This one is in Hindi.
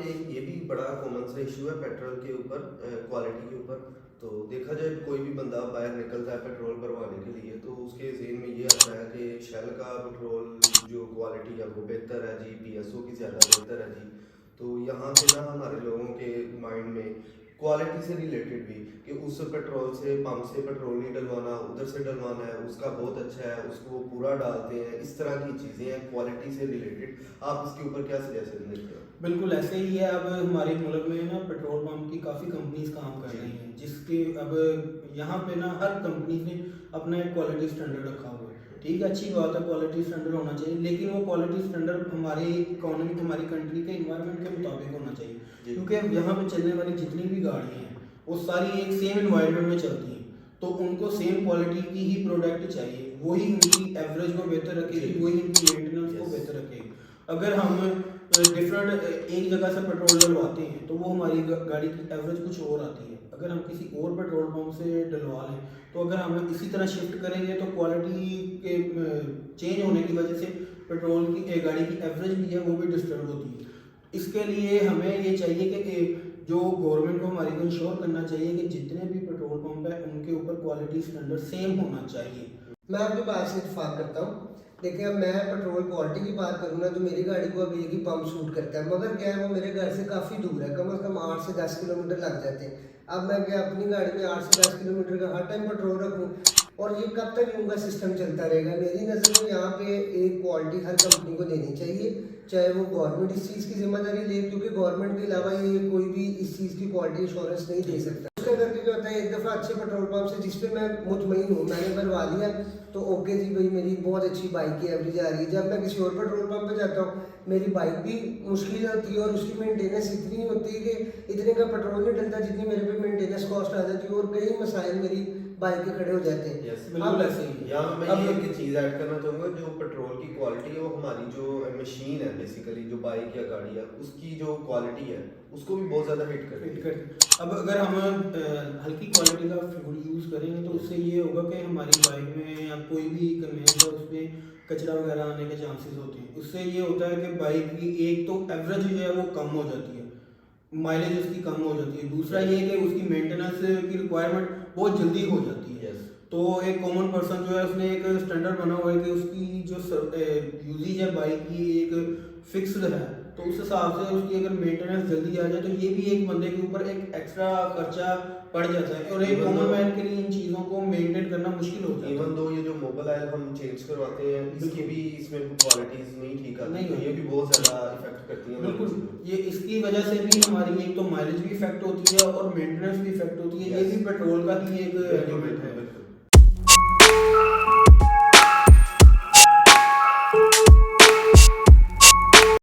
पे ये भी बड़ा कॉमन सा इशू है पेट्रोल के ऊपर, क्वालिटी के ऊपर। तो देखा जाए कोई भी बंदा बाहर निकलता है पेट्रोल भरवाने के लिए तो उसके ज़हन में ये आता है कि शेल का पेट्रोल जो क्वालिटी है वो बेहतर है जी, पीएसओ की ज़्यादा बेहतर है जी। तो यहाँ से ना हमारे लोगों के माइंड में क्वालिटी से रिलेटेड भी कि उस पेट्रोल से पंप से पेट्रोल नहीं डलवाना, उधर से डलवाना है, उसका बहुत अच्छा है, उसको वो पूरा डालते हैं, इस तरह की चीज़ें हैं क्वालिटी से रिलेटेड। आप इसके ऊपर क्या सजेशन देते हो? बिल्कुल ऐसे ही है। अब हमारे मुल्क में ना पेट्रोल पंप की काफ़ी कंपनीज काम कर रही हैं, जिसके अब यहाँ पे ना हर कंपनी ने अपना एक क्वालिटी स्टैंडर्ड रखा हुआ है। ठीक है, अच्छी बात है, क्वालिटी स्टैंडर्ड होना चाहिए, लेकिन वो क्वालिटी स्टैंडर्ड हमारी इकोनॉमी, हमारी कंट्री के इन्वायरमेंट के मुताबिक होना चाहिए। क्योंकि यहाँ पे चलने वाली जितनी भी गाड़ियाँ हैं वो सारी एक सेम इन्वायरमेंट में चलती हैं, तो उनको सेम क्वालिटी की ही प्रोडक्ट चाहिए, वही उनकी एवरेज को बेहतर रखेगी, वही उनकी मेंटेनेंस को बेहतर रखेगी। अगर हम डिफरेंट एक जगह से पेट्रोल डलवाते हैं तो वो हमारी गाड़ी की एवरेज कुछ और आती है। अगर हम किसी और पेट्रोल पंप से डलवा लें तो अगर हम इसी तरह शिफ्ट करेंगे तो क्वालिटी के चेंज होने की वजह से पेट्रोल की गाड़ी की एवरेज भी है वो भी डिस्टर्ब होती है। इसके लिए हमें ये चाहिए कि जो गवर्नमेंट को हमारी को इंश्योर करना चाहिए कि जितने भी पेट्रोल पंप है उनके ऊपर क्वालिटी स्टैंडर्ड सेम होना चाहिए। मैं आपकी बात से इत्तेफाक करता हूँ। देखिए, अब मैं पेट्रोल क्वालिटी की बात करूँ ना तो मेरी गाड़ी को अभी एक ही पंप सूट करता है, मगर क्या है वो मेरे घर से काफ़ी दूर है, कम से कम 8 से 10 किलोमीटर लग जाते हैं। अब मैं क्या अपनी गाड़ी में 8 से 10 किलोमीटर का हर टाइम पेट्रोल रखूँ, और ये कब तक उनका सिस्टम चलता रहेगा? मेरी नज़र में यहाँ पे एक क्वालिटी हर कंपनी को देनी चाहिए, चाहे वो गवर्नमेंट इस चीज़ की जिम्मेदारी ले, क्योंकि गवर्नमेंट के अलावा ये कोई भी इस चीज़ की क्वालिटी इंश्योरेंस नहीं दे सकता। उसके करके क्या होता है, एक दफ़ा अच्छे पेट्रोल पंप से जिस पे मैं मुतमईन हूँ मैंने भरवा लिया तो ओके जी भाई मेरी बहुत अच्छी बाइक की एवरेज आ रही है। जब मैं किसी और पेट्रोल पंप पे जाता हूँ मेरी बाइक भी मुश्किल होती है और उसकी मेंटेनेंस इतनी होती है कि इतने का पेट्रोल नहीं डलता जितनी मेरे पे मेंटेनेंस कॉस्ट आ जाती है, और कई मसाइल मेरी बाइक के खड़े हो जाते हैं। बिल्कुल ऐसे ही। यहाँ मैं ये एक चीज़ ऐड करना चाहूँगा, जो पेट्रोल की क्वालिटी है वो हमारी जो मशीन है बेसिकली जो बाइक या गाड़ी है उसकी जो क्वालिटी है उसको भी बहुत ज़्यादा हिट करेगी। अब अगर हम हल्की क्वालिटी का फ्यूल यूज़ करेंगे तो उससे ये होगा कि हमारी बाइक में या कोई भी कन्वेंस है उसमें कचरा वगैरह आने के चांसेस होते हैं। उससे ये होता है कि बाइक की एक तो एवरेज जो है वो कम हो जाती है, माइलेज उसकी कम हो जाती है, दूसरा ये कि उसकी मेंटेनेंस की रिक्वायरमेंट बहुत जल्दी हो जाती है। तो एक कॉमन पर्सन जो है उसने एक स्टैंडर्ड बना हुआ है कि उसकी जो यूजेज है बाइक की एक फिक्स्ड है, तो उस हिसाब से उसकी अगर मेंटेनेंस जल्दी आ जाए तो ये भी एक बंदे के ऊपर एक एक्स्ट्रा खर्चा पड़ जाता है, और एक कॉमन मैन के लिए इन चीज़ों को मेंटेन करना मुश्किल होता है। इवन दो ये जो मोबाइल ऑयल हम चेंज करवाते हैं इसकी भी इसमें क्वालिटीज नहीं ठीक आती, नहीं, तो ये भी बहुत ज़्यादा इफेक्ट करती है। बिल्कुल, ये इसकी वजह से भी हमारी एक तो माइलेज भी इफेक्ट होती है और मेंटेनेंस भी इफेक्ट होती है। ये भी पेट्रोल का ही एक आर्गुमेंट है।